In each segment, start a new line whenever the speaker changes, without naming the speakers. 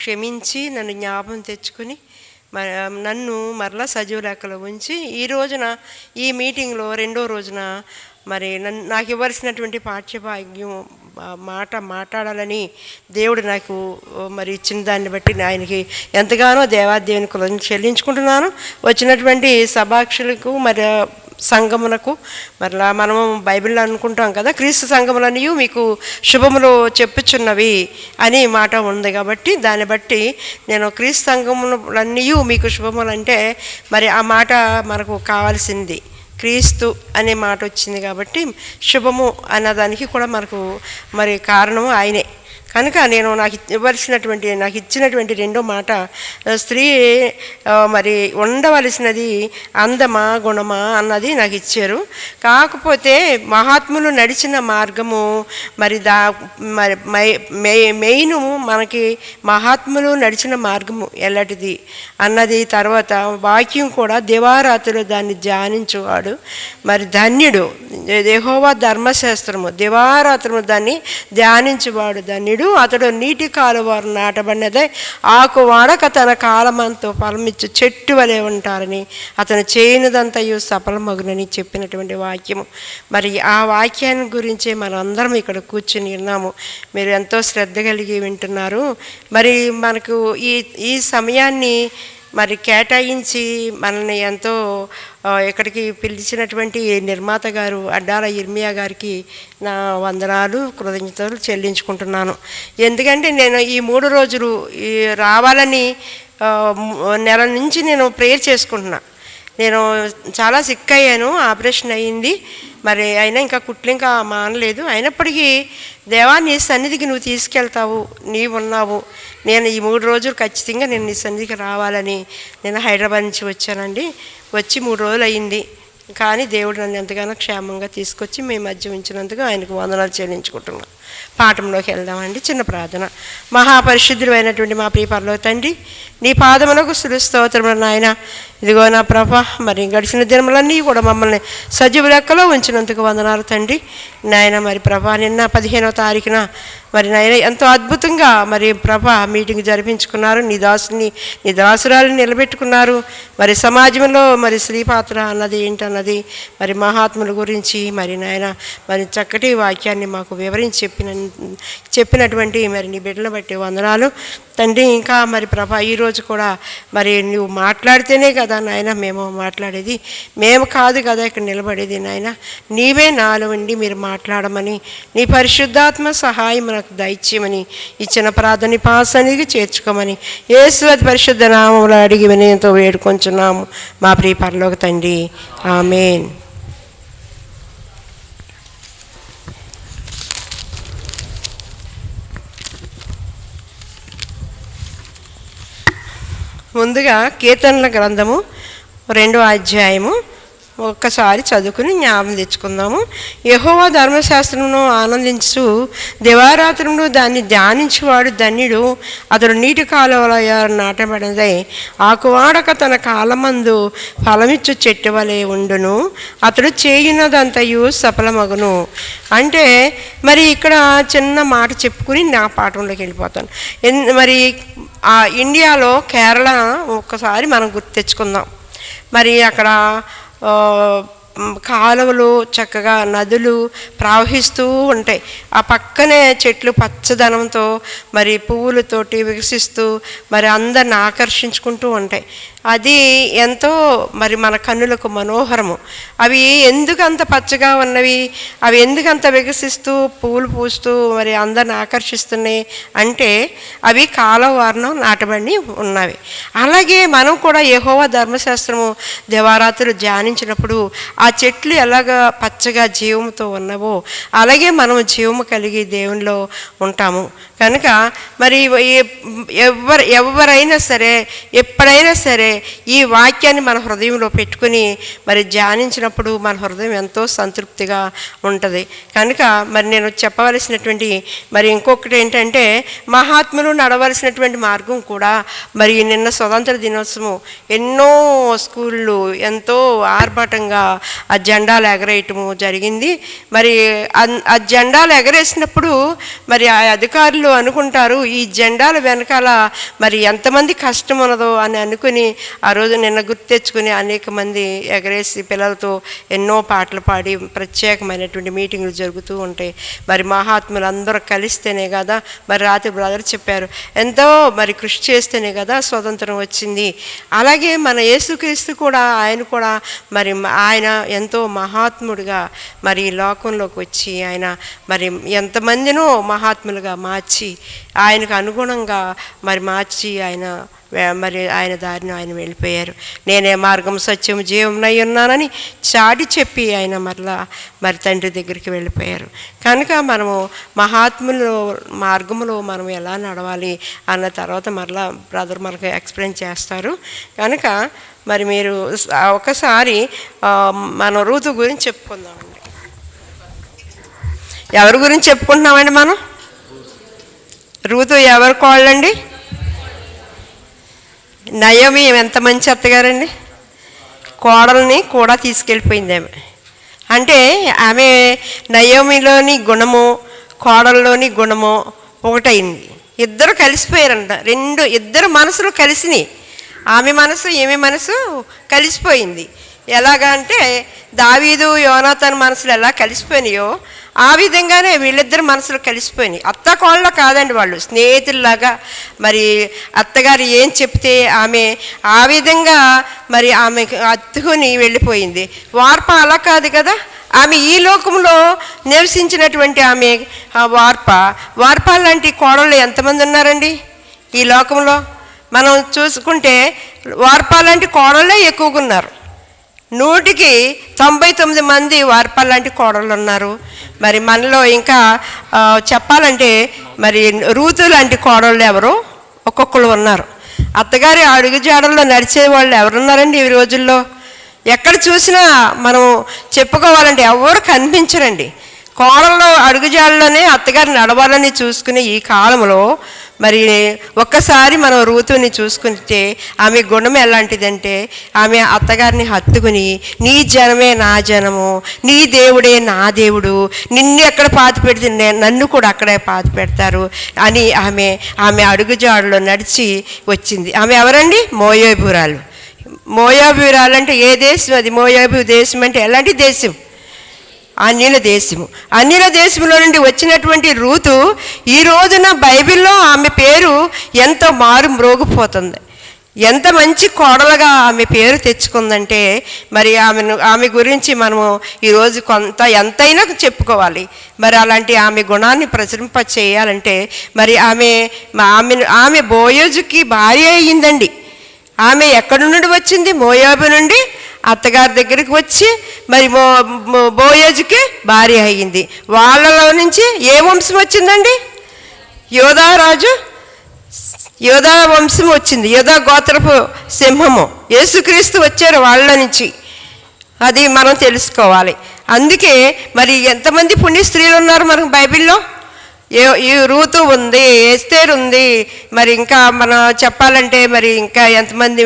క్షమించి నన్ను జ్ఞాపకం తెచ్చుకొని నన్ను మరలా సజీవ లెక్కలో ఉంచి ఈ రోజున ఈ మీటింగ్లో రెండో రోజున మరి నాకు ఇవ్వాల్సినటువంటి పాఠ్యభాగ్యం మాట్లాడాలని దేవుడు నాకు మరి ఇచ్చిన దాన్ని బట్టి ఆయనకి ఎంతగానో దేవాదేవుని కృతజ్ఞతలు చెల్లించుకుంటున్నాను. వచ్చినటువంటి సభాక్షులకు మరి సంఘమునకు మరలా మనము బైబిల్లో అనుకుంటాం కదా, క్రీస్తు సంఘములన్నీ మీకు శుభములు చెప్పుచున్నవి అని మాట ఉంది. కాబట్టి దాన్ని బట్టి నేను క్రీస్తు సంఘములన్నీ మీకు శుభములు అంటే మరి ఆ మాట మనకు కావాల్సింది. క్రీస్తు అనే మాట వచ్చింది కాబట్టి శుభము అన్నదానికి కూడా మనకు మరి కారణము ఆయనే. కనుక నేను నాకు ఇచ్చినటువంటి రెండో మాట, స్త్రీ మరి ఉండవలసినది అందమా గుణమా అన్నది నాకు ఇచ్చారు. కాకపోతే మహాత్ములు నడిచిన మార్గము మరి మెయిన్ మనకి మహాత్ములు నడిచిన మార్గము ఎలాంటిది అన్నది. తర్వాత వాక్యం కూడా దివారాత్రులు దాన్ని ధ్యానించువాడు మరి ధన్యుడు. యెహోవా ధర్మశాస్త్రము దివారాత్రము దాన్ని ధ్యానించువాడు ధన్యుడు. అతడు నీటి కాలువారు నాటబడినదే ఆకు వాడక తన కాలమంతో ఫలమిచ్చు చెట్టు వలె ఉంటారని అతను చేయనిదంతయు సఫలమగునని చెప్పినటువంటి వాక్యము. మరి ఆ వాక్యాన్ని గురించే మనం అందరం ఇక్కడ కూర్చుని ఉన్నాము. మీరు ఎంతో శ్రద్ధ కలిగి వింటున్నారు. మరి మనకు ఈ సమయాన్ని మరి కేటాయించి మనల్ని ఎంతో ఇక్కడికి పిలిచినటువంటి నిర్మాత గారు అడ్డాల ఇర్మియా గారికి నా వందనాలు కృతజ్ఞతలు చెల్లించుకుంటున్నాను. ఎందుకంటే నేను ఈ 3 రోజులు రావాలని నెల నుంచి నేను ప్రేయర్ చేసుకుంటున్నా. నేను చాలా సిక్ అయ్యాను, ఆపరేషన్ అయ్యింది. మరి అయినా ఇంకా కుట్లు ఇంకా మానలేదు. అయినప్పటికీ దేవా నీ సన్నిధికి నువ్వు తీసుకెళ్తావు, నీవు ఉన్నావు, నేను ఈ 3 రోజులు ఖచ్చితంగా నేను నీ సన్నిధికి రావాలని నేను హైదరాబాద్ నుంచి వచ్చానండి. వచ్చి 3 రోజులు అయ్యింది. కానీ దేవుడు నన్ను ఎంతగానో క్షేమంగా తీసుకొచ్చి మీ మధ్య ఉంచినందుకు ఆయనకు వందనాలు చెల్లించుకుంటున్నాను. పాఠంలోకి వెళ్దామండి. చిన్న ప్రార్థన. మహాపరిశుద్ధుడు అయినటువంటి మా ప్రియ పరలోక తండ్రి, నీ పాదములకు స్తోత్రములు నాయన. ఇదిగో నా ప్రభా, మరి గడిచిన దినములన్నీ కూడా మమ్మల్ని సజీవ లెక్కలో ఉంచినందుకు వందనాలు తండ్రి నాయన. మరి ప్రభా నిన్న 15వ తారీఖున మరి నాయన ఎంతో అద్భుతంగా మరి ప్రభా మీటింగ్ జరిపించుకున్నారు. నీ దాసురాలని నిలబెట్టుకున్నారు. మరి సమాజంలో మరి స్త్రీ పాత్ర అన్నది ఏంటన్నది మరి మహాత్ముల గురించి మరి నాయన మరి చక్కటి వాక్యాన్ని మాకు వివరించి చెప్పినటువంటి మరి నీ బిడ్డలను బట్టి వందనాలు తండ్రి. ఇంకా మరి ప్రభా ఈరోజు కూడా మరి నువ్వు మాట్లాడితేనే కదా నాయన మేము మాట్లాడేది, మేము కాదు కదా ఇక్కడ నిలబడేది నాయన. నీవే నాలో ఉండి మీరు మాట్లాడమని నీ పరిశుద్ధాత్మ సహాయం నాకు దయచేయమని ఇచ్చిన ప్రార్థన పాసనికి చేర్చుకోమని యేసు పరిశుద్ధ నామములో అడిగి వినయంతో వేడుకొంచున్నాము మా ప్రియ పరలోక తండ్రి. ఆమేన్. ముందుగా కీర్తనల గ్రంథము 2వ అధ్యాయము ఒక్కసారి చదువుకుని జ్ఞాపకం తెచ్చుకుందాము. యెహోవా ధర్మశాస్త్రమును ఆనందించు దివారాత్రములు దాన్ని ధ్యానించువాడు ధన్యుడు. అతడు నీటి కాలువల నాటబడినదై ఆకువాడక తన కాలమందు ఫలమిచ్చు చెట్టు వలె ఉండును. అతడు చేయునదంతయు సఫలమగును. అంటే మరి ఇక్కడ చిన్న మాట చెప్పుకుని నా పాఠంలోకి వెళ్ళిపోతాను. మరి ఇండియాలో కేరళ ఒక్కసారి మనం గుర్తు తెచ్చుకుందాం. మరి అక్కడ కాలువలు చక్కగా నదులు ప్రవహిస్తూ ఉంటాయి. ఆ పక్కనే చెట్లు పచ్చదనంతో మరి పువ్వులతోటి వికసిస్తూ మరి అందరిని ఆకర్షించుకుంటూ ఉంటాయి. అది ఎంతో మరి మన కన్నులకు మనోహరము. అవి ఎందుకంత పచ్చగా ఉన్నవి, అవి ఎందుకంత వికసిస్తూ పువ్వులు పూస్తూ మరి అందరిని ఆకర్షిస్తున్నాయి అంటే అవి కాలవారణం నాటబడి ఉన్నవి. అలాగే మనం కూడా యెహోవా ధర్మశాస్త్రము దివారాత్రులు ధ్యానించినప్పుడు ఆ చెట్లు ఎలాగ పచ్చగా జీవముతో ఉన్నవో అలాగే మనం జీవము కలిగి దేవునిలో ఉంటాము. కనుక మరి ఎవరైనా సరే ఎప్పుడైనా సరే ఈ వాక్యాన్ని మన హృదయంలో పెట్టుకుని మరి ధ్యానించినప్పుడు మన హృదయం ఎంతో సంతృప్తిగా ఉంటుంది. కనుక మరి నేను చెప్పవలసినటువంటి మరి ఇంకొకటి ఏంటంటే మహాత్ములు నడవలసినటువంటి మార్గం కూడా మరి నిన్న స్వతంత్ర దినోత్సవం ఎన్నో స్కూళ్ళు ఎంతో ఆర్భాటంగా ఆ జెండాలు ఎగరేయటము జరిగింది. మరి ఆ జెండాలు ఎగరేసినప్పుడు మరి ఆ అధికారులు అనుకుంటారు ఈ జెండాల వెనకాల మరి ఎంతమంది కష్టం ఉన్నదో అని అనుకుని ఆ రోజు నిన్న గుర్తు తెచ్చుకుని అనేక మంది ఎగరేసి పిల్లలతో ఎన్నో పాటలు పాడి ప్రత్యేకమైనటువంటి మీటింగులు జరుగుతూ ఉంటాయి. మరి మహాత్ములు అందరూ కలిస్తేనే కదా, మరి రాత్రి బ్రదర్ చెప్పారు, ఎంతో మరి కృషి చేస్తేనే కదా స్వతంత్రం వచ్చింది. అలాగే మన యేసుక్రీస్తు కూడా ఆయన కూడా మరి ఆయన ఎంతో మహాత్ముడిగా మరి ఈ లోకంలోకి వచ్చి ఆయన మరి ఎంతమందినో మహాత్ములుగా మార్చి ఆయనకు అనుగుణంగా మరి మార్చి ఆయన దారిని ఆయన వెళ్ళిపోయారు. నేనే మార్గం సత్యం జీవనై ఉన్నానని చాటి చెప్పి ఆయన మరి తండ్రి దగ్గరికి వెళ్ళిపోయారు. కనుక మనము మహాత్ముల మార్గంలో మనం ఎలా నడవాలి అన్న తర్వాత మరలా బ్రదర్ మనకు ఎక్స్ప్లెయిన్ చేస్తారు. కనుక మరి మీరు ఒకసారి మన రూతు గురించి చెప్పుకుందామండి. ఎవరి గురించి చెప్పుకుంటున్నామండి మనం? రూతు ఎవరి కోళ్ళండి? నయోమి ఎంత మంచి అత్తగారండి, కోడల్ని కూడా తీసుకెళ్ళిపోయింది ఆమె. అంటే ఆమె నయోమిలోని గుణము కోడల్లోని గుణము ఒకటైంది. ఇద్దరు కలిసిపోయారంట. ఇద్దరు మనసులు కలిసినాయి. ఆమె మనసు ఈమె మనసు కలిసిపోయింది. ఎలాగా అంటే దావీదు యోనాతాను మనసులు ఎలా కలిసిపోయినాయో ఆ విధంగానే వీళ్ళిద్దరు మనసులు కలిసిపోయినాయి. అత్త కోళ్ళ కాదండి, వాళ్ళు స్నేహితుల్లాగా మరి అత్తగారు ఏం చెప్తే ఆమె ఆ విధంగా మరి ఆమె అత్తుకుని వెళ్ళిపోయింది. వార్ప అలా కాదు కదా, ఆమె ఈ లోకంలో నివసించినటువంటి ఆమె వార్ప లాంటి కోడళ్ళు ఎంతమంది ఉన్నారండి ఈ లోకంలో? మనం చూసుకుంటే వార్ప లాంటి కోడళ్ళే ఎక్కువగా ఉన్నారు. 100కి 99 మంది వార్ప లాంటి కోడళ్ళు ఉన్నారు. మరి మనలో ఇంకా చెప్పాలంటే మరి రూతు లాంటి కోడళ్ళు ఎవరో ఒక్కొక్కరు ఉన్నారు. అత్తగారి అడుగుజాడల్లో నడిచే వాళ్ళు ఎవరున్నారండి ఈ రోజుల్లో? ఎక్కడ చూసినా మనం చెప్పుకోవాలంటే ఎవరు కనిపించరండి. కోడల్లో అడుగుజాడలోనే అత్తగారు నడవాలని చూసుకునే ఈ కాలంలో మరి ఒక్కసారి మనం రూతుని చూసుకుంటే ఆమె గుణం ఎలాంటిదంటే ఆమె అత్తగారిని హత్తుకుని నీ జనమే నా జనము, నీ దేవుడే నా దేవుడు, నిన్ను ఎక్కడ పాతి పెడితే నన్ను కూడా అక్కడే పాతి పెడతారు అని ఆమె అడుగుజాడలో నడిచి వచ్చింది. ఆమె ఎవరండి? మోయాబీరాలు. మోయాబీరాలు అంటే ఏ దేశం అది? మోయాబీ దేశం అంటే ఎలాంటి దేశం? అన్యుల దేశము. అన్యుల దేశంలో నుండి వచ్చినటువంటి రూతు ఈ రోజున బైబిల్లో ఆమె పేరు ఎంతో మ్రోగిపోతుంది. ఎంత మంచి కోడలుగా ఆమె పేరు తెచ్చుకుందంటే మరి ఆమె గురించి మనము ఈరోజు ఎంతైనా చెప్పుకోవాలి. మరి అలాంటి ఆమె గుణాన్ని ప్రచురింప చేయాలంటే మరి ఆమె బోయోజుకి భార్య అయ్యిందండి. ఆమె ఎక్కడి నుండి వచ్చింది? మోయాబు నుండి అత్తగారి దగ్గరికి వచ్చి మరి బోయోజుకి భార్య అయ్యింది. వాళ్ళలో నుంచి ఏ వంశం వచ్చిందండి? యోధా వంశం వచ్చింది. యోధా గోత్రపు సింహము యేసుక్రీస్తు వచ్చారు వాళ్ళ నుంచి. అది మనం తెలుసుకోవాలి. అందుకే మరి ఎంతమంది పుణ్య స్త్రీలు ఉన్నారు మనకు బైబిల్లో? ఈ రూతు ఉంది, ఎస్తేరు ఉంది, మరి ఇంకా మనం చెప్పాలంటే మరి ఇంకా ఎంతమంది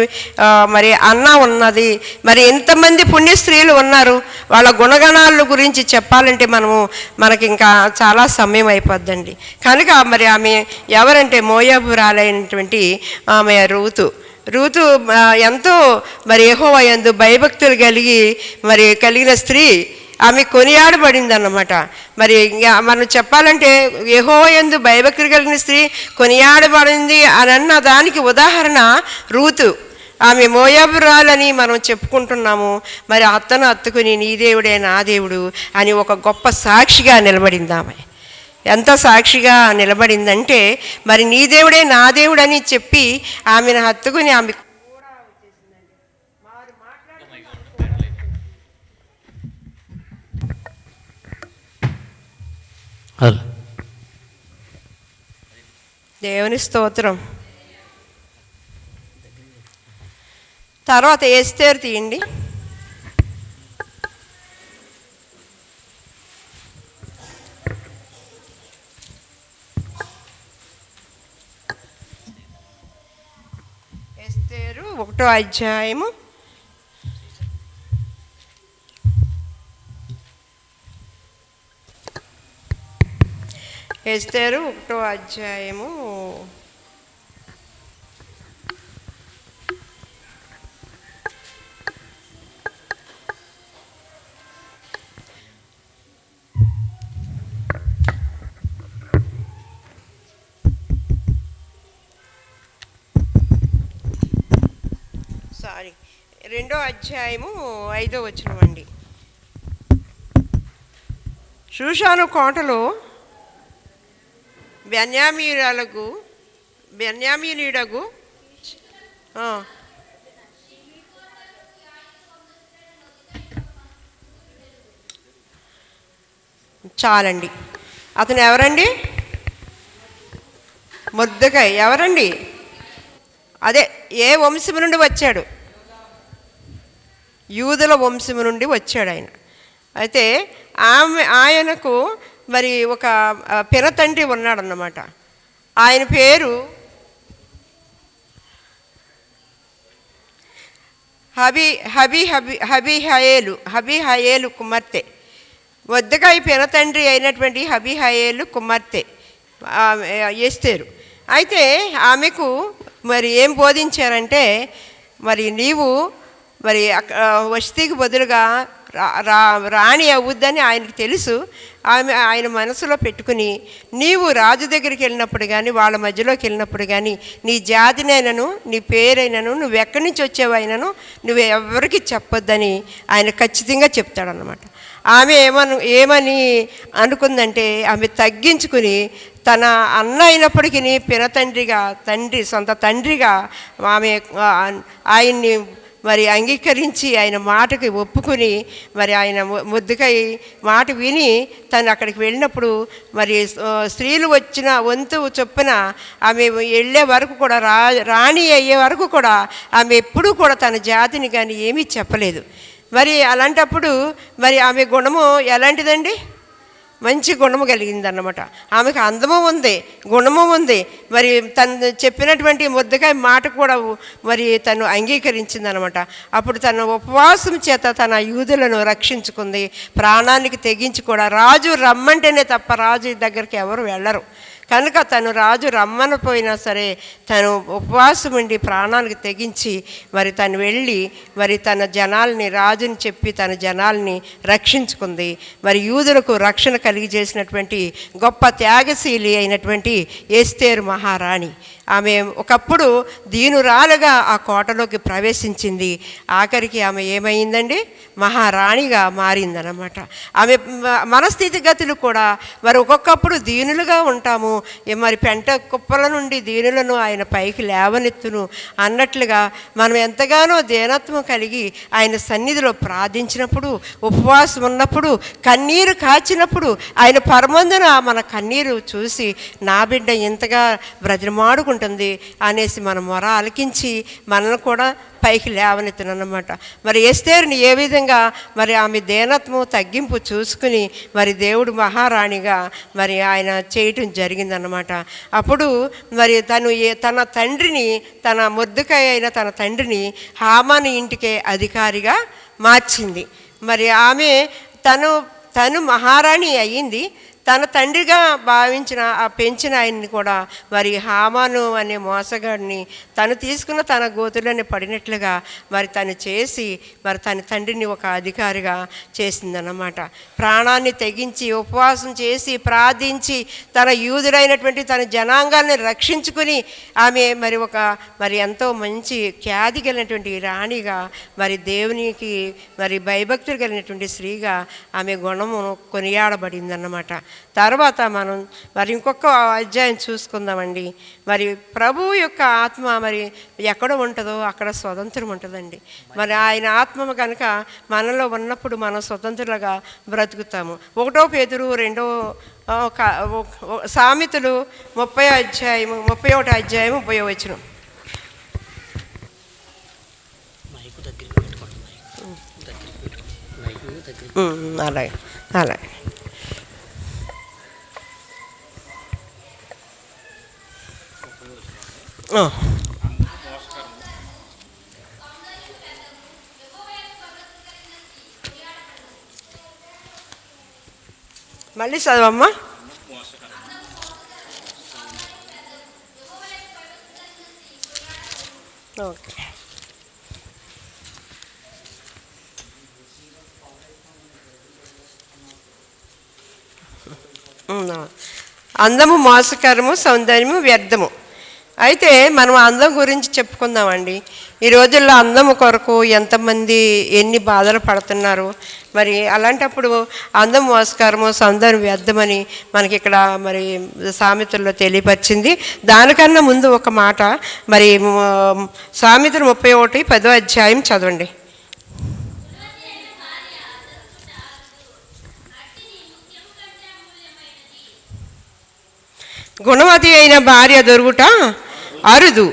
మరి అన్న ఉన్నది. మరి ఎంతమంది పుణ్య స్త్రీలు ఉన్నారు. వాళ్ళ గుణగణాల గురించి చెప్పాలంటే మనకి ఇంకా చాలా సమయం అయిపోద్దండి. కనుక మరి ఆమె ఎవరంటే మోయాబురాలైనటువంటి ఆమె రూతు ఎంతో మరి యెహోవా యందు భయభక్తులు కలిగిన స్త్రీ. ఆమె కొనియాడబడింది అన్నమాట. మరి మనం చెప్పాలంటే యెహోవా యందు భయభక్తులు కలిగిన స్త్రీ కొనియాడబడింది అని అన్న దానికి ఉదాహరణ రూతు. ఆమె మోయాబురాలని మనం చెప్పుకుంటున్నాము. మరి అత్తను హత్తుకుని నీ దేవుడే నా దేవుడు అని ఒక గొప్ప సాక్షిగా నిలబడింది. ఆమె ఎంత సాక్షిగా నిలబడిందంటే మరి నీ దేవుడే నా దేవుడు అని చెప్పి ఆమెను హత్తుకుని ఆమె దేవుని స్తోత్రం. తర్వాత ఎస్తేరు తీయండి. ఎస్తేరు 1వ అధ్యాయము 1 ఎస్తేరు 1వ అధ్యాయము సారీ 2వ అధ్యాయము 5వ వచనం అండి. షూషాను కోటలో బెన్యామీనీయుడగు చాలండి. అతను ఎవరండి? మొర్దెకై. ఎవరండి? అదే ఏ వంశము నుండి వచ్చాడు? యూదుల వంశము నుండి వచ్చాడు ఆయన. అయితే ఆయనకు మరి ఒక పినతండ్రి ఉన్నాడన్నమాట. ఆయన పేరు హబీహయేలు కుమార్తె. మొర్దెకై పినతండ్రి అయినటువంటి హబీహయేలు కుమార్తె ఎస్తేరు. అయితే ఆమెకు మరి ఏం బోధించారంటే, మరి నీవు మరి వష్టికి బదులుగా రాణి అవుద్దని ఆయనకు తెలుసు. ఆయన మనసులో పెట్టుకుని, నీవు రాజు దగ్గరికి వెళ్ళినప్పుడు కానీ వాళ్ళ మధ్యలోకి వెళ్ళినప్పుడు కానీ నీ జాతినైనను నీ పేరైనను నువ్వు ఎక్కడి నుంచి వచ్చావైనను నువ్వు ఎవరికి చెప్పొద్దని ఆయన ఖచ్చితంగా చెప్తాడనమాట. ఆమె ఏమని అనుకుందంటే, ఆమె తగ్గించుకుని తన అన్న అయినప్పటికీ పినతండ్రిగా సొంత తండ్రిగా ఆమె ఆయన్ని మరి అంగీకరించి ఆయన మాటకి ఒప్పుకొని మరి ఆయన మొర్దెకై మాట విని తను అక్కడికి వెళ్ళినప్పుడు మరి స్త్రీలు వచ్చిన వంతు చొప్పున ఆమె వెళ్ళే వరకు కూడా రాణి అయ్యే వరకు కూడా ఆమె ఎప్పుడూ కూడా తన జాతిని కానీ ఏమీ చెప్పలేదు. మరి అలాంటప్పుడు మరి ఆమె గుణము ఎలాంటిదండి? మంచి గుణము కలిగిందన్నమాట. ఆమెకు అందము ఉంది, గుణము ఉంది. మరి తను చెప్పినటువంటి మొర్దెకై మాట కూడా మరి తను అంగీకరించిందనమాట. అప్పుడు తన ఉపవాసం చేత తన యూదులను రక్షించుకుంది. ప్రాణానికి తెగించి కూడా, రాజు రమ్మంటేనే తప్ప రాజు దగ్గరికి ఎవరు వెళ్ళరు కనుక తను రాజు రమ్మనపోయినా సరే తను ఉపవాసం ఉండి ప్రాణానికి తెగించి మరి తను వెళ్ళి మరి తన జనాల్ని, రాజుని చెప్పి తన జనాల్ని రక్షించుకుంది. మరి యూదులకు రక్షణ కలిగజేసినటువంటి గొప్ప త్యాగశీలి అయినటువంటి ఎస్తేరు మహారాణి. ఆమె ఒకప్పుడు దీనురాలుగా ఆ కోటలోకి ప్రవేశించింది. ఆఖరికి ఆమె ఏమైందండి? మహారాణిగా మారిందనమాట. ఆమె మన స్థితిగతులు కూడా మరి ఒక్కొక్కప్పుడు దీనులుగా ఉంటాము. మరి పెంట కుప్పల నుండి దీనులను ఆయన పైకి లేవనెత్తును అన్నట్లుగా మనం ఎంతగానో దీనత్వం కలిగి ఆయన సన్నిధిలో ప్రార్థించినప్పుడు, ఉపవాసం ఉన్నప్పుడు, కన్నీరు కాచినప్పుడు ఆయన పరమందున మన కన్నీరు చూసి నా బిడ్డ ఇంతగా బ్రతిమాడుకుంటుంది అనేసి మన మొర ఆలకించి మనల్ని కూడా పైకి లేవనెత్తునన్నమాట. మరి ఎస్తేరుని ఏ విధంగా మరి ఆమె దీనత్వం తగ్గింపు చూసుకుని మరి దేవుడు మహారాణిగా మరి ఆయన చేయటం జరిగిందన్నమాట. అప్పుడు మరి తన తండ్రిని, తన మొర్దెకై అయిన తన తండ్రిని హామాను ఇంటికే అధికారిగా మార్చింది. మరి ఆమె తను మహారాణి అయ్యింది. తన తండ్రిగా భావించిన ఆ పెంచిన ఆయన్ని కూడా మరి హామాను అనే మోసగాడిని తను తీసుకున్న తన గోతులని పడినట్లుగా మరి తను చేసి మరి తన తండ్రిని ఒక అధికారిగా చేసిందన్నమాట. ప్రాణాన్ని తెగించి ఉపవాసం చేసి ప్రార్థించి తన యూదుడైనటువంటి తన జనాంగాన్ని రక్షించుకుని ఆమె మరి ఎంతో మంచి ఖ్యాతి కలిగినటువంటి రాణిగా మరి దేవునికి మరి భయభక్తులు కలిగినటువంటి స్త్రీగా ఆమె గుణము కొనియాడబడిందన్నమాట. తర్వాత మనం మరి ఇంకొక అధ్యాయం చూసుకుందామండి. మరి ప్రభువు యొక్క ఆత్మ మరి ఎక్కడ ఉంటుందో అక్కడ స్వతంత్రం ఉంటుందండి. మరి ఆయన ఆత్మ కనుక మనలో ఉన్నప్పుడు మనం స్వతంత్రులుగా బ్రతుకుతాము. 1 పేతురు 2 సామెతలు 31 అధ్యాయము 30వ వచనం. అలాగే అలాగే మళ్ళీ చదవమ్మా. ఓకే. అందము మోసకరము, సౌందర్యము వ్యర్థము. అయితే మనం అందం గురించి చెప్పుకుందామండి. ఈ రోజుల్లో అందము కొరకు ఎంతమంది ఎన్ని బాధలు పడుతున్నారు. మరి అలాంటప్పుడు అందం మోసకరము, సౌందర్యం వ్యర్థమని మనకి ఇక్కడ మరి సామెతల్లో తెలియపరిచింది. దానికన్నా ముందు ఒక మాట, మరి సామెతలు 31:10 చదవండి. గుణవతి అయిన భార్య దొరుకుట అరుదు,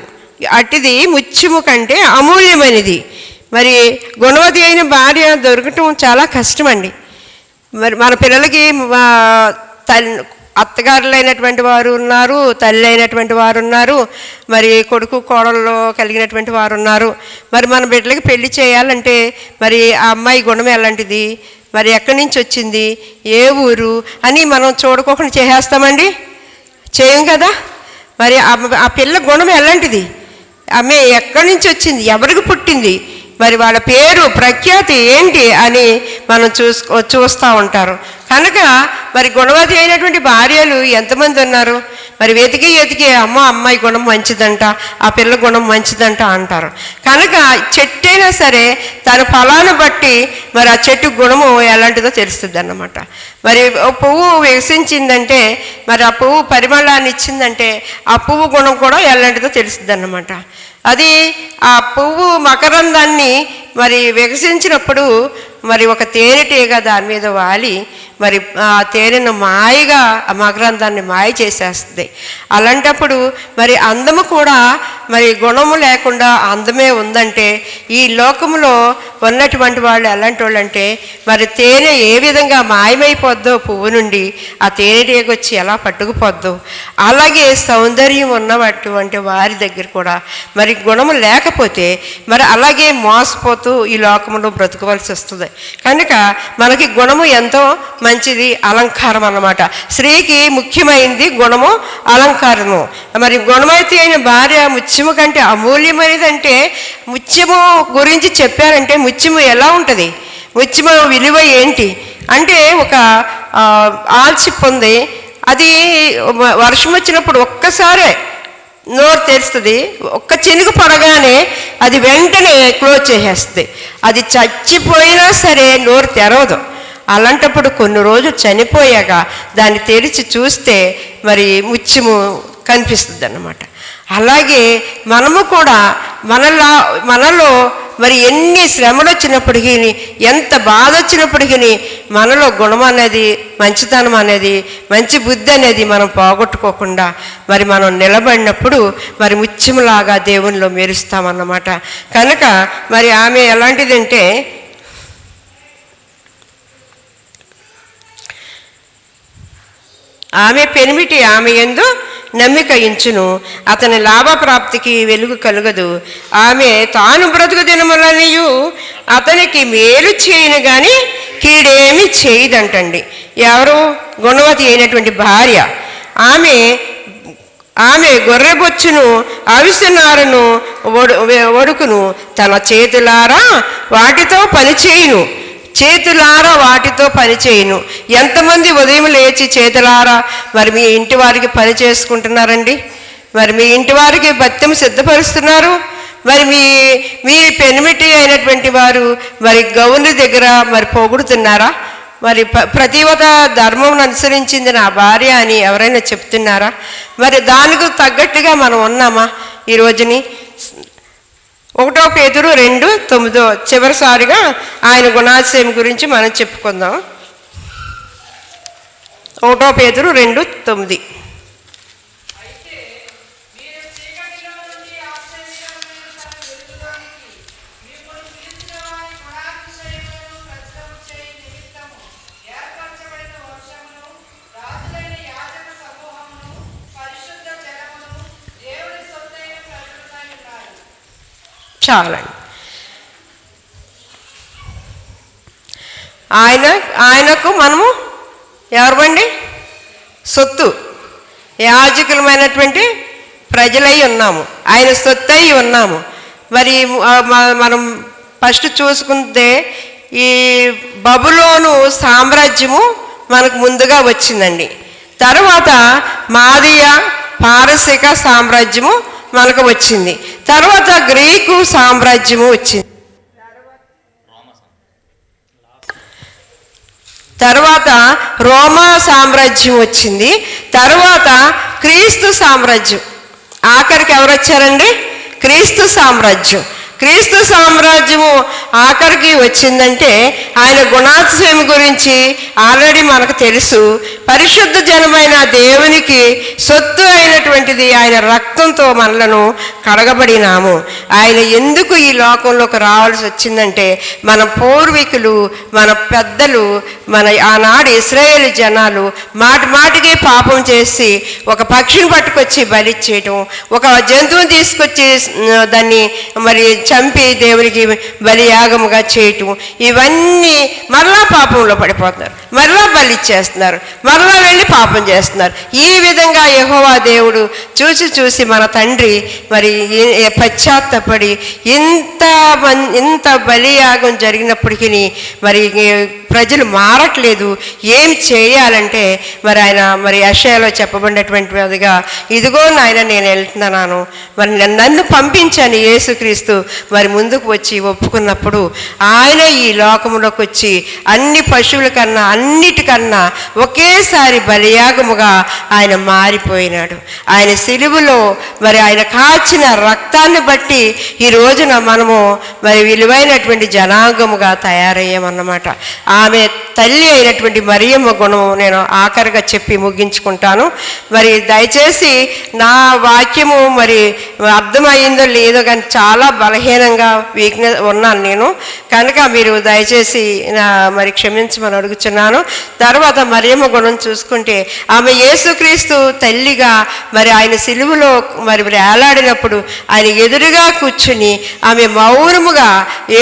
అట్టిది ముత్యము కంటే అమూల్యమైనది. మరి గుణవతి అయిన భార్య దొరకటం చాలా కష్టమండి. మరి మన పిల్లలకి అత్తగారులైనటువంటి వారు ఉన్నారు, తల్లి అయినటువంటి వారు ఉన్నారు, మరి కొడుకు కోడల్లో కలిగినటువంటి వారు ఉన్నారు. మరి మన బిడ్డలకి పెళ్లి చేయాలంటే మరి ఆ అమ్మాయి గుణం ఎలాంటిది, మరి ఎక్కడి నుంచి వచ్చింది, ఏ ఊరు అని మనం చూడుకోకుండా చేసేస్తామండి, చేయం కదా. మరి ఆ పిల్ల గుణం ఎలాంటిది, ఆమె ఎక్కడి నుంచి వచ్చింది, ఎవరికి పుట్టింది, మరి వాళ్ళ పేరు ప్రఖ్యాతి ఏంటి అని మనం చూస్తూ ఉంటారు. కనుక మరి గుణవతి అయినటువంటి భార్యలు ఎంతమంది ఉన్నారు. మరి వెతికి అమ్మాయి గుణం మంచిదంట, ఆ పిల్ల గుణం మంచిదంట అంటారు. కనుక చెట్టు అయినా సరే తన ఫలాన్ని బట్టి మరి ఆ చెట్టు గుణము ఎలాంటిదో తెలుస్తుంది అన్నమాట. మరి పువ్వు వికసించిందంటే, మరి ఆ పువ్వు పరిమళాన్ని ఇచ్చిందంటే ఆ పువ్వు గుణం కూడా ఎలాంటిదో తెలుస్తుంది అన్నమాట. అది ఆ పువ్వు మకరందాన్ని మరి వికసించినప్పుడు మరి ఒక తేనెటీగ దాని మీద వాలి మరి ఆ తేనెను మాయగా ఆ మకరందాన్ని మాయ చేసేస్తుంది. అలాంటప్పుడు మరి అందము కూడా మరి గుణము లేకుండా అందమే ఉందంటే ఈ లోకంలో ఉన్నటువంటి వాళ్ళు ఎలాంటి వాళ్ళు అంటే, మరి తేనె ఏ విధంగా మాయమైపోద్దో పువ్వు నుండి ఆ తేనెటీగ వచ్చి ఎలా పట్టుకుపోద్దో, అలాగే సౌందర్యం ఉన్నటువంటి వారి దగ్గర కూడా మరి గుణము లేకపోతే మరి అలాగే మోసపోతూ ఈ లోకంలో బ్రతుకోవాల్సి వస్తుంది. కనుక మనకి గుణము ఎంతో మంచిది, అలంకారం అన్నమాట. స్త్రీకి ముఖ్యమైనది గుణము, అలంకారము. మరి గుణమైతే అయిన భార్య ముత్యము కంటే అమూల్యమైనదంటే, ముత్యము గురించి చెప్పారంటే ముత్యము ఎలా ఉంటుంది, ముత్యము విలువ ఏంటి అంటే, ఒక ఆల్చిప్ ఉంది, అది వర్షం వచ్చినప్పుడు ఒక్కసారే నోరు తెరుస్తుంది, ఒక్క చినుకు పడగానే అది వెంటనే క్లోజ్ చేసేస్తుంది. అది చచ్చిపోయినా సరే నోరు తెరవదు. అలాంటప్పుడు కొన్ని రోజులు చనిపోయాక దాన్ని తెరిచి చూస్తే మరి ముత్యము కనిపిస్తుంది అన్నమాట. అలాగే మనము కూడా మనలో మరి ఎన్ని శ్రమలు వచ్చినప్పటికీ, ఎంత బాధ వచ్చినప్పటికీ మనలో గుణం అనేది, మంచితనం అనేది, మంచి బుద్ధి అనేది మనం పోగొట్టుకోకుండా మరి మనం నిలబడినప్పుడు మరి ముత్యములాగా దేవునిలో మెరుస్తామన్నమాట. కనుక మరి ఆమె ఎలాంటిదంటే, ఆమె పెనిమిటి ఆమె యందు నమ్మిక ఇంచును, అతని లాభప్రాప్తికి వెలుగు కలుగదు. ఆమె తాను బ్రతుకు దినములనియు అతనికి మేలు చేయను కానీ కీడేమి చేయదంటండి. ఎవరు? గుణవతి అయినటువంటి భార్య. ఆమె గొర్రెబొచ్చును అవిసెనారను ఒడుకును తన చేతులారా వాటితో పనిచేయును, చేతులారా వాటితో పని చేయను. ఎంతమంది ఉదయం లేచి చేతులారా మరి మీ ఇంటి వారికి పని చేసుకుంటున్నారండి? మరి మీ ఇంటి వారికి భత్యం సిద్ధపరుస్తున్నారు. మరి మీ పెనిమిటి అయినటువంటి వారు మరి గౌని దగ్గర మరి పొగుడుతున్నారా? మరి ప్రతివత ధర్మం అనుసరించింది నా భార్య అని ఎవరైనా చెప్తున్నారా? మరి దానికి తగ్గట్టుగా మనం ఉన్నామా ఈ రోజుని? 1 పేతురు 2:9 చివరిసారిగా ఆయన గుణాశయం గురించి మనం చెప్పుకుందాం. 1 పేతురు 2:9. చాలండి. ఆయనకు మనము ఎవరండి? సొత్తు, యాజకులమైనటువంటి ప్రజలై ఉన్నాము, ఆయన సొత్తు అయి ఉన్నాము. మరి మనం ఫస్ట్ చూసుకుంటే ఈ బబులోను సామ్రాజ్యము మనకు ముందుగా వచ్చిందండి. తర్వాత మాదీయ పారసిక సామ్రాజ్యము మనకు వచ్చింది. తర్వాత గ్రీకు సామ్రాజ్యము వచ్చింది. తర్వాత రోమా సామ్రాజ్యం వచ్చింది. తర్వాత క్రీస్తు సామ్రాజ్యం. ఆఖరికి ఎవరు వచ్చారండి? క్రీస్తు సామ్రాజ్యం. క్రీస్తు సామ్రాజ్యము ఆఖరికి వచ్చిందంటే ఆయన గుణాతిశయం గురించి ఆల్రెడీ మనకు తెలుసు. పరిశుద్ధ జనమైన దేవునికి సొత్తు అయినటువంటిది ఆయన రక్తంతో మనలను కడగబడినాము. ఆయన ఎందుకు ఈ లోకంలోకి రావాల్సి వచ్చిందంటే మన పూర్వీకులు, మన పెద్దలు, మన ఆనాడు ఇశ్రాయేలు జనాలు మాటికి పాపం చేసి ఒక పక్షిని పట్టుకొచ్చి బలిచ్చేయటం, ఒక జంతువుని తీసుకొచ్చి దాన్ని మరి చంపి దేవునికి బలియాగముగా చేయటం, ఇవన్నీ మరలా పాపంలో పడిపోతున్నారు. మరలా బలిచ్చేస్తున్నారు, మరలా వెళ్ళి పాపం చేస్తున్నారు. ఈ విధంగా యెహోవా దేవుడు చూసి మన తండ్రి మరి పశ్చాత్తపడి ఇంత బలియాగం జరిగినప్పటికీ మరి ప్రజలు మారట్లేదు. ఏం చేయాలంటే మరి ఆయన మరి యెషయాలో చెప్పబడినటువంటిదిగా, ఇదిగో నాయన నేను వెళ్తున్నాను, మరి నన్ను పంపించాను యేసుక్రీస్తు మరి ముందుకు వచ్చి ఒప్పుకున్నప్పుడు ఆయన ఈ లోకంలోకి వచ్చి అన్ని పశువుల కన్నా అన్నిటికన్నా ఒకేసారి బలియాగముగా ఆయన మారిపోయినాడు. ఆయన సిలువలో మరి ఆయన కాచిన రక్తాన్ని బట్టి ఈ రోజున మనము మరి విలువైనటువంటి జనాంగముగా తయారయ్యామన్నమాట. ఆమె తల్లి అయినటువంటి మరియమ్మ గుణం నేను ఆఖరిగా చెప్పి ముగించుకుంటాను. మరి దయచేసి నా వాక్యము మరి అర్థమయ్యిందో లేదో కానీ చాలా బలహీనంగా వీక్నెస్ ఉన్నాను నేను, కనుక మీరు దయచేసి మరి క్షమించమని అడుగుతున్నాను. తర్వాత మరియమ్మ గుణం చూసుకుంటే ఆమె యేసుక్రీస్తు తల్లిగా మరి ఆయన సిలువలో మరి వేలాడినప్పుడు ఆయన ఎదురుగా కూర్చుని ఆమె మౌనముగా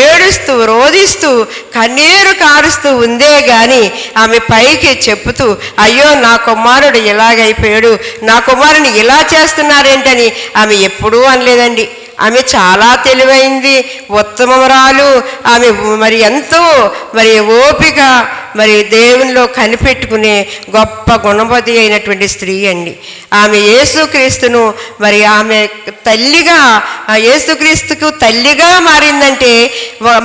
ఏడుస్తూ రోదిస్తూ కన్నీరు కారుస్తూ ఉందే కానీ ఆమె పైకి చెప్పుతూ అయ్యో నా కుమారుడు ఇలాగైపోయాడు, నా కుమారుని ఇలా చేస్తున్నారేంటని ఆమె ఎప్పుడూ అనలేదండి. ఆమె చాలా తెలివైంది, ఉత్తమరాలు. ఆమె మరి ఎంతో మరి ఓపిక మరి దేవునిలో కనిపెట్టుకునే గొప్ప గుణవతి అయినటువంటి స్త్రీ అండి. ఆమె యేసుక్రీస్తును మరి ఆమె తల్లిగా యేసుక్రీస్తుకు తల్లిగా మారిందంటే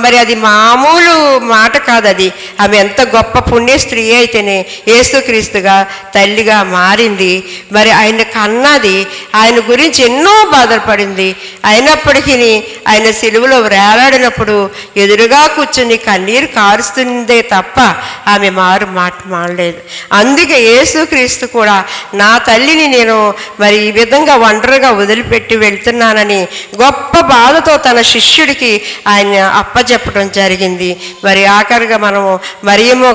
మరి అది మామూలు మాట కాదు. అది ఆమె ఎంత గొప్ప పుణ్య స్త్రీ అయితేనే యేసుక్రీస్తుగా తల్లిగా మారింది. మరి ఆయన కన్నది, ఆయన గురించి ఎన్నో బాధపడింది. అయినప్పటికీ ఆయన సిలువలో వేలాడినప్పుడు ఎదురుగా కూర్చుని కన్నీరు కారుస్తుందే తప్ప ఆమె మాట మాడలేదు. అందుకే యేసుక్రీస్తు కూడా నా తల్లిని నేను మరి ఈ విధంగా ఒంటరిగా వదిలిపెట్టి వెళ్తున్నానని గొప్ప బాధతో తన శిష్యుడికి ఆయన అప్పచెప్పడం జరిగింది. మరి ఆఖరిగా మనము మరియమ్మ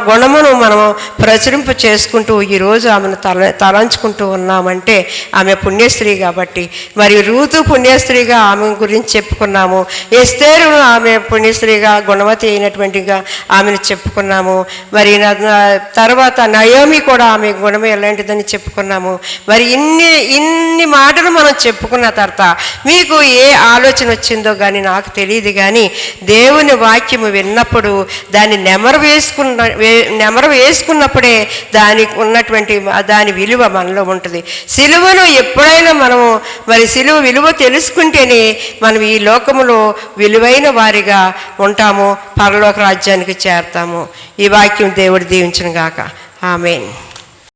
గుణమును మనము ప్రచురింపు చేసుకుంటూ ఈరోజు ఆమెను తలంచుకుంటూ ఉన్నామంటే ఆమె పుణ్యస్త్రీ కాబట్టి. మరి రూతు పుణ్యస్త్రీగా ఆమె గురించి చెప్పుకున్నాము. ఎస్తేరు ఆమె పుణ్యస్త్రీగా గుణవతి అయినటువంటిగా ఆమెను చెప్పుకున్నాము. మరి తర్వాత నయోమి కూడా ఆమె గుణం ఎలాంటిదని చెప్పుకున్నాము. మరి ఇన్ని మాటలు మనం చెప్పుకున్న తర్వాత మీకు ఏ ఆలోచన వచ్చిందో కానీ నాకు తెలియదు, కానీ దేవుని వాక్యము విన్నప్పుడు దాన్ని నెమరు వేసుకున్నప్పుడే దానికి ఉన్నటువంటి దాని విలువ మనలో ఉంటుంది. సిలువను ఎప్పుడైనా మనము మరి సిలువ విలువ తెలుసుకుంటేనే మనం ఈ లోకములో విలువైన వారిగా ఉంటాము, పరలోక రాజ్యానికి చేరతాము. ఈ వాక్యం దేవుడు దీవించును గాక. ఆమేన్.